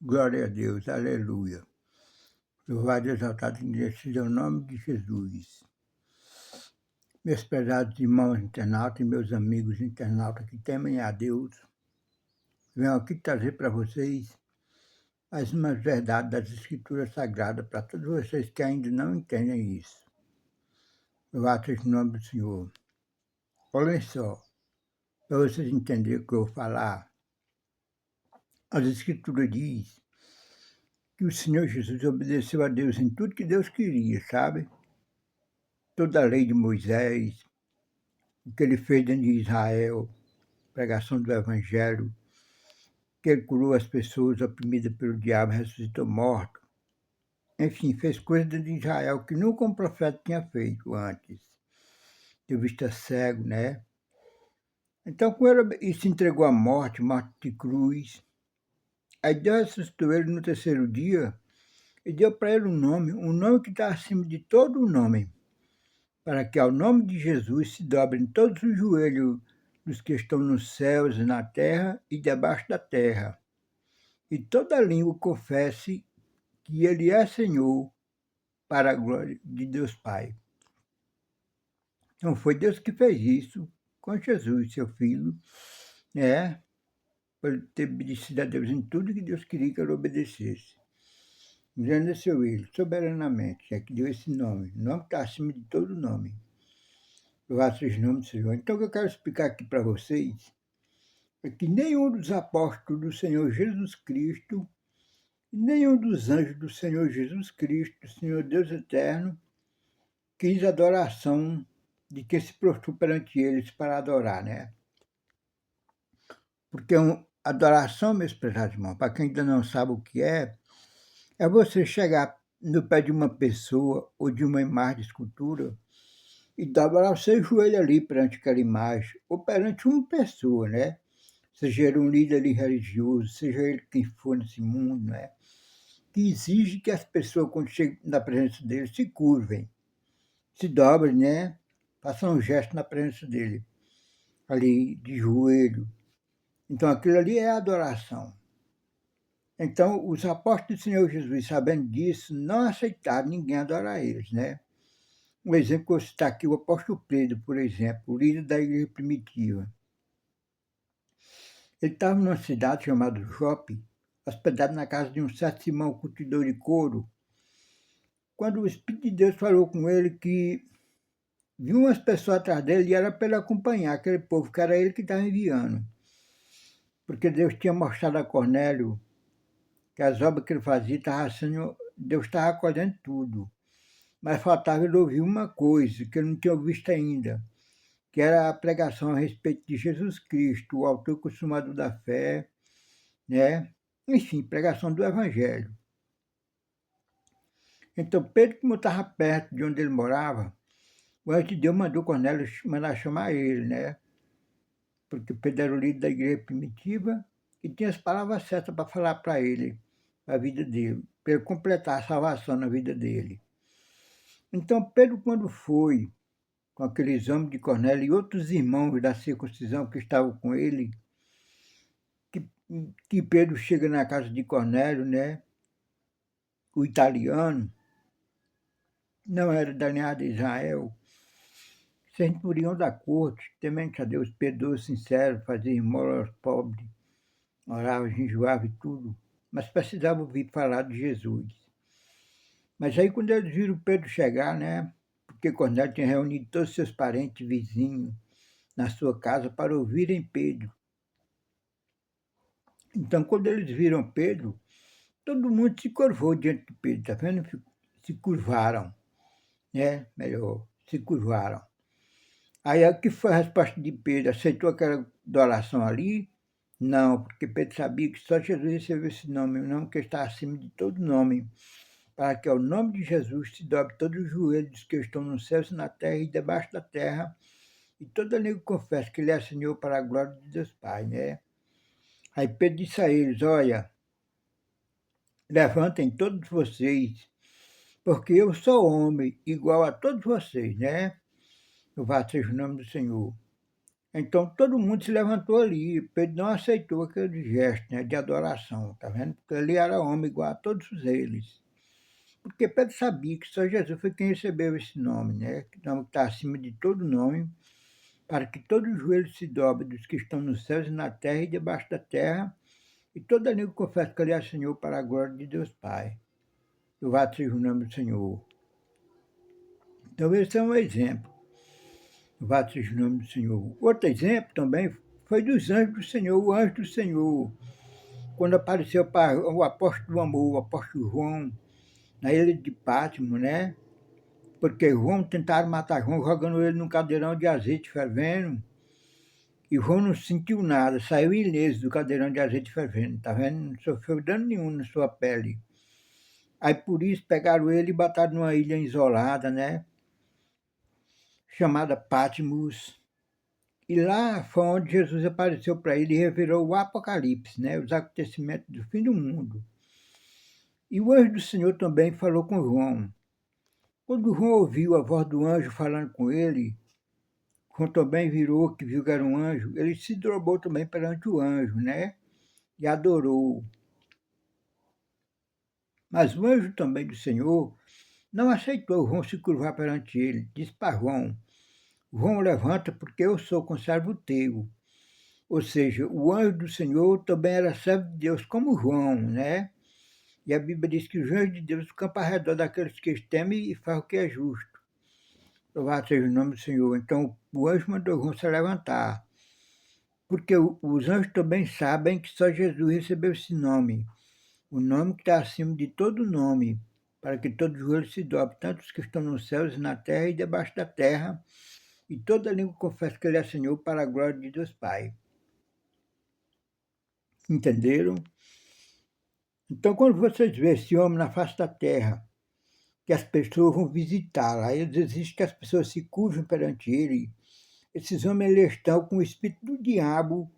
Glória a Deus, aleluia. Louvado e exaltado seja o nome de Jesus. Meus prezados irmãos internautas e meus amigos internautas que temem a Deus, venho aqui trazer para vocês as umas verdades das Escrituras Sagradas para todos vocês que ainda não entendem isso. Louvado seja o nome do Senhor. Olhem só, para vocês entenderem o que eu vou falar, as Escrituras diz que o Senhor Jesus obedeceu a Deus em tudo que Deus queria, sabe? Toda a lei de Moisés, o que ele fez dentro de Israel, pregação do Evangelho, que ele curou as pessoas oprimidas pelo diabo, ressuscitou morto. Enfim, fez coisas dentro de Israel que nunca um profeta tinha feito antes. Deu vista cego, né? Então, com ele, ele se entregou à morte, morte de cruz. Aí Deus ressuscitou ele no terceiro dia e deu para ele um nome que está acima de todo o nome, para que ao nome de Jesus se dobrem todos os joelhos dos que estão nos céus, na terra e debaixo da terra, e toda língua confesse que Ele é Senhor, para a glória de Deus Pai. Então foi Deus que fez isso com Jesus, seu Filho, né? Por ele ter obedecido a Deus em tudo que Deus queria que ele obedecesse. Engrandeceu ele soberanamente, é que deu esse nome. O nome está acima de todo nome. Louvado seja o nome do Senhor. Então, o que eu quero explicar aqui para vocês é que nenhum dos apóstolos do Senhor Jesus Cristo, nenhum dos anjos do Senhor Jesus Cristo, Senhor Deus eterno, quis adoração de quem se prostrou perante eles para adorar, né? Porque adoração, meus prezados irmãos, para quem ainda não sabe o que é você chegar no pé de uma pessoa ou de uma imagem de escultura e dobrar o seu joelho ali perante aquela imagem, ou perante uma pessoa, né? Seja ele um líder ali religioso, seja ele quem for nesse mundo, né? Que exige que as pessoas, quando chegam na presença dele, se curvem, se dobrem, né? Façam um gesto na presença dele, ali de joelho. Então, aquilo ali é adoração. Então, os apóstolos do Senhor Jesus, sabendo disso, não aceitaram ninguém adorar eles, né? Um exemplo que eu vou citar aqui, o apóstolo Pedro, por exemplo, o líder da igreja primitiva. Ele estava numa cidade chamada Jope, hospedado na casa de um certo Simão, curtidor de couro, quando o Espírito de Deus falou com ele que viu umas pessoas atrás dele e era para ele acompanhar aquele povo, que era ele que estava enviando. Porque Deus tinha mostrado a Cornélio que as obras que ele fazia Deus estava colhendo tudo. Mas faltava ele ouvir uma coisa que ele não tinha visto ainda, que era a pregação a respeito de Jesus Cristo, o autor consumador da fé, né? Enfim, pregação do Evangelho. Então, Pedro, como estava perto de onde ele morava, o anjo de Deus mandou Cornélio mandar chamar ele, né? Porque Pedro era o líder da igreja primitiva e tinha as palavras certas para falar para ele, a vida dele, para ele completar a salvação na vida dele. Então, Pedro, quando foi com aqueles homens de Cornélio e outros irmãos da circuncisão que estavam com ele, que, que Pedro chega na casa de Cornélio, né? O italiano, não era da linhagem de Israel, centurião da corte, temente a Deus, piedoso, sincero, fazia esmola aos pobres, orava, jejuava e tudo, mas precisava ouvir falar de Jesus. Mas aí quando eles viram Pedro chegar, né? Porque Cornélio tinha reunido todos os seus parentes vizinhos na sua casa para ouvirem Pedro. Então, quando eles viram Pedro, todo mundo se curvou diante de Pedro, tá vendo? Se curvaram, né? Melhor, se curvaram. Aí, o que foi a resposta de Pedro? Aceitou aquela adoração ali? Não, porque Pedro sabia que só Jesus recebeu esse nome, o nome que está acima de todo nome, para que ao nome de Jesus se dobre todos os joelhos dos que estão nos céus, na terra e debaixo da terra, e toda língua confessa que Ele é Senhor para a glória de Deus Pai, né? Aí Pedro disse a eles, olha, levantem todos vocês, porque eu sou homem igual a todos vocês, né? Louvado seja o nome do Senhor. Então todo mundo se levantou ali, Pedro não aceitou aquele gesto, né, de adoração, tá vendo? Porque ele era homem igual a todos eles. Porque Pedro sabia que só Jesus foi quem recebeu esse nome, né, que nome que está acima de todo nome, para que todo joelho se dobre dos que estão nos céus e na terra e debaixo da terra, e toda língua confesse que ele é Senhor para a glória de Deus Pai. Louvado seja o nome do Senhor. Então esse é um exemplo. Louvado seja o nome do Senhor. Outro exemplo também foi dos anjos do Senhor, o anjo do Senhor, quando apareceu para o apóstolo do amor, o apóstolo João, na ilha de Pátimo, né? Porque João tentaram matar João jogando ele num cadeirão de azeite fervendo, e João não sentiu nada, saiu ileso do cadeirão de azeite fervendo, tá vendo? Não sofreu dano nenhum na sua pele. Aí por isso pegaram ele e botaram numa ilha isolada, né? Chamada Patmos. E lá foi onde Jesus apareceu para ele e revelou o Apocalipse, né? Os acontecimentos do fim do mundo. E o anjo do Senhor também falou com João. Quando João ouviu a voz do anjo falando com ele, João também virou, que viu que era um anjo, ele se dobrou também perante o anjo, né? E adorou. Mas o anjo também do Senhor não aceitou João se curvar perante ele. Disse para João, João, levanta, porque eu sou conservo teu. Ou seja, o anjo do Senhor também era servo de Deus, como João, né? E a Bíblia diz que os anjos de Deus campam ao redor daqueles que os temem e fazem o que é justo. Louvado seja o nome do Senhor. Então, o anjo mandou João se levantar. Porque os anjos também sabem que só Jesus recebeu esse nome. O nome que está acima de todo nome, para que todo joelho se dobre, tanto os que estão nos céus e na terra e debaixo da terra, e toda língua confessa que Ele é Senhor para a glória de Deus Pai. Entenderam? Então, quando vocês vêem esse homem na face da terra, que as pessoas vão visitá-lo, aí existe que as pessoas se curvam perante ele, esses homens eles estão com o espírito do diabo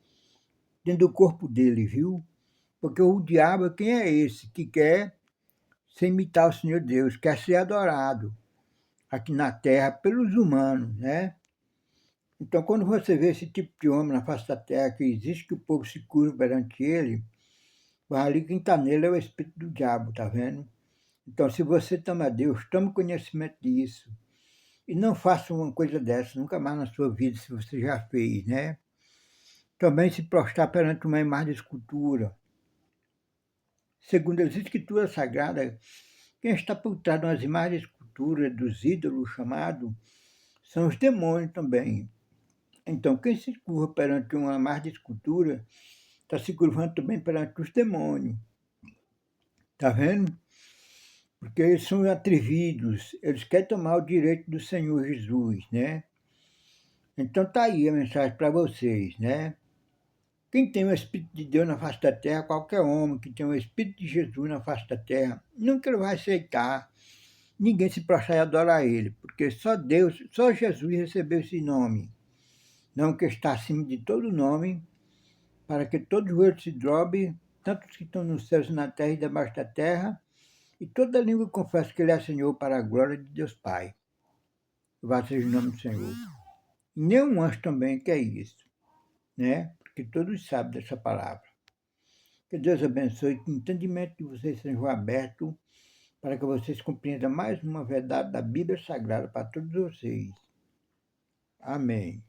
dentro do corpo dele, viu? Porque o diabo, quem é esse que quer se imitar o Senhor Deus, quer ser adorado aqui na terra pelos humanos, né? Então, quando você vê esse tipo de homem na face da terra, que existe que o povo se curva perante ele, ali quem está nele é o espírito do diabo, tá vendo? Então, se você toma Deus, tome conhecimento disso. E não faça uma coisa dessa, nunca mais na sua vida, se você já fez, né? Também se prostrar perante uma imagem de escultura. Segundo as Escrituras Sagradas, quem está por trás de umas imagens de escultura, dos ídolos chamados, são os demônios também. Então, quem se curva perante uma imagem de escultura, está se curvando também perante os demônios. Está vendo? Porque eles são atrevidos, eles querem tomar o direito do Senhor Jesus, né? Então tá aí a mensagem para vocês, né? Quem tem o Espírito de Deus na face da terra, qualquer homem que tem o Espírito de Jesus na face da terra, nunca ele vai aceitar ninguém se prostrar e adorar ele, porque só Deus, só Jesus recebeu esse nome, não que está acima de todo nome, para que todo joelho se dobre, tanto os que estão nos céus e na terra e debaixo da terra, e toda língua confessa que ele é Senhor para a glória de Deus Pai. Louvado seja o nome do Senhor. E nenhum anjo também quer isso, né? Porque todos sabem dessa palavra. Que Deus abençoe, que o entendimento de vocês seja aberto para que vocês compreendam mais uma verdade da Bíblia Sagrada para todos vocês. Amém.